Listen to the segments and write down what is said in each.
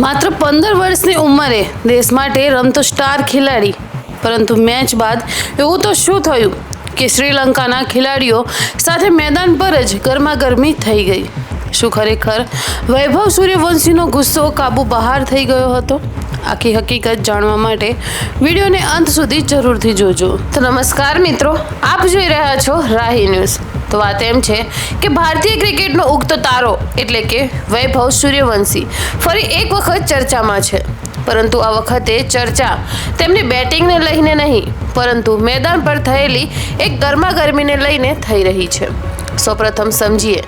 માત્ર 15 વર્ષની ઉંમરે દેશ માટે રમતો સ્ટાર ખેલાડી, પરંતુ મેચ બાદ એવું તો શું થયું કે શ્રીલંકાના ખેલાડીઓ સાથે મેદાન પર જ ગરમાગરમી થઈ ગઈ? શું ખરેખર વૈભવ સૂર્યવંશીનો ગુસ્સો કાબુ બહાર થઈ ગયો હતો? આખી હકીકત જાણવા માટે વિડીયોને અંત સુધી જરૂરથી જોજો. તો નમસ્કાર મિત્રો, આપ જોઈ રહ્યા છો રાહી ન્યૂઝ. તો વાત એમ છે કે ભારતીય ક્રિકેટનો ઉગતો તારો એટલે કે વૈભવ સૂર્યવંશી ફરી એક વખત ચર્ચામાં છે. પરંતુ આ વખતે ચર્ચા તેમની બેટિંગને લઈને નહીં, પરંતુ મેદાન પર થયેલી એક ગરમાગરમીને લઈને થઈ રહી છે. સૌપ્રથમ સમજીએ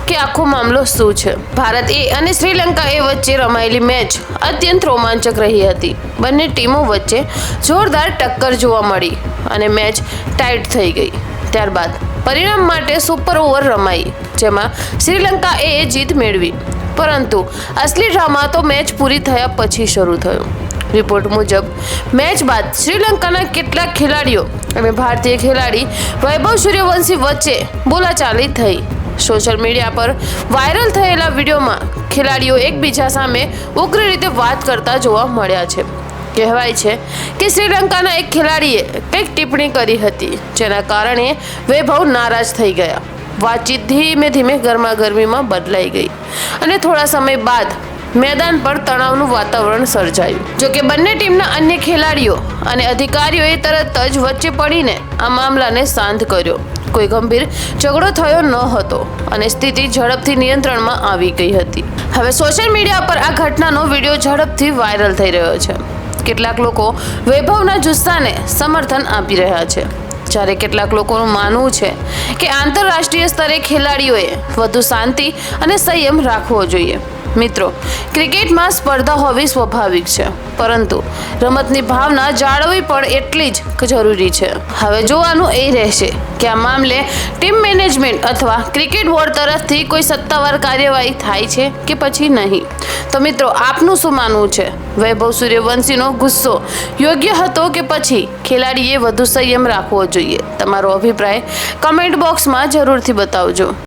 કે આખો મામલો શું છે. ભારત એ અને શ્રીલંકા એ વચ્ચે રમાયેલી મેચ અત્યંત રોમાંચક રહી હતી. બંને ટીમો વચ્ચે જોરદાર ટક્કર જોવા મળી અને મેચ ટાઈટ થઈ ગઈ. ત્યારબાદ પરિણામ માટે સુપર ઓવર રમાઈ, જેમાં શ્રીલંકા એ જીત મેળવી. પરંતુ અસલી ડ્રામા તો મેચ પૂરી થયા પછી શરૂ થયો. રિપોર્ટ મુજબ મેચ બાદ શ્રીલંકાના કેટલાક ખેલાડીઓ અને ભારતીય ખેલાડી વૈભવ સૂર્યવંશી વચ્ચે બોલાચાલી થઈ. સોશિયલ મીડિયા પર વાયરલ થયેલા વિડીયોમાં ખેલાડીઓ એકબીજા સામે ઉગ્ર રીતે વાત કરતા જોવા મળ્યા છે. કહેવાય છે કે શ્રીલંકાના એક ખેલાડીએ કંઈક ટિપ્પણી કરી હતી, જેના કારણે વૈભવ નારાજ થઈ ગયા. વાતચીત ધીમે ધીમે ગરમાગરમીમાં બદલાઈ ગઈ અને થોડા સમય બાદ મેદાન પર તણાવનું વાતાવરણ સર્જાયું. જોકે બંને ટીમના અન્ય ખેલાડીઓ અને અધિકારીઓએ તરત જ વચ્ચે પડીને આ મામલાને શાંત કર્યો. કોઈ ગંભીર ઝઘડો થયો ન હતો અને સ્થિતિ ઝડપથી નિયંત્રણમાં આવી ગઈ હતી. હવે સોશિયલ મીડિયા પર આ ઘટનાનો વિડીયો ઝડપથી વાયરલ થઈ રહ્યો છે. કેટલાક લોકો વૈભવના જુસ્સાને સમર્થન આપી રહ્યા છે, જ્યારે કેટલાક લોકોનું માનવું છે કે આંતરરાષ્ટ્રીય સ્તરે ખેલાડીઓએ વધુ શાંતિ અને સંયમ રાખવો જોઈએ. મિત્રો, ક્રિકેટમાં સ્પર્ધા હોવી સ્વાભાવિક છે, પરંતુ રમતની ભાવના જાળવવી પણ એટલી જ જરૂરી છે. હવે જોવાનું એ રહેશે કે આ મામલે ટીમ મેનેજમેન્ટ અથવા ક્રિકેટ બોર્ડ તરફથી કોઈ સત્તાવાર કાર્યવાહી થાય છે કે પછી નહીં. તો મિત્રો, આપનું શું માનવું છે? વૈભવ સૂર્યવંશીનો ગુસ્સો યોગ્ય હતો કે પછી ખેલાડીએ વધુ સંયમ રાખવો જોઈએ? તમારો અભિપ્રાય કમેન્ટ બોક્સમાં જરૂરથી બતાવજો.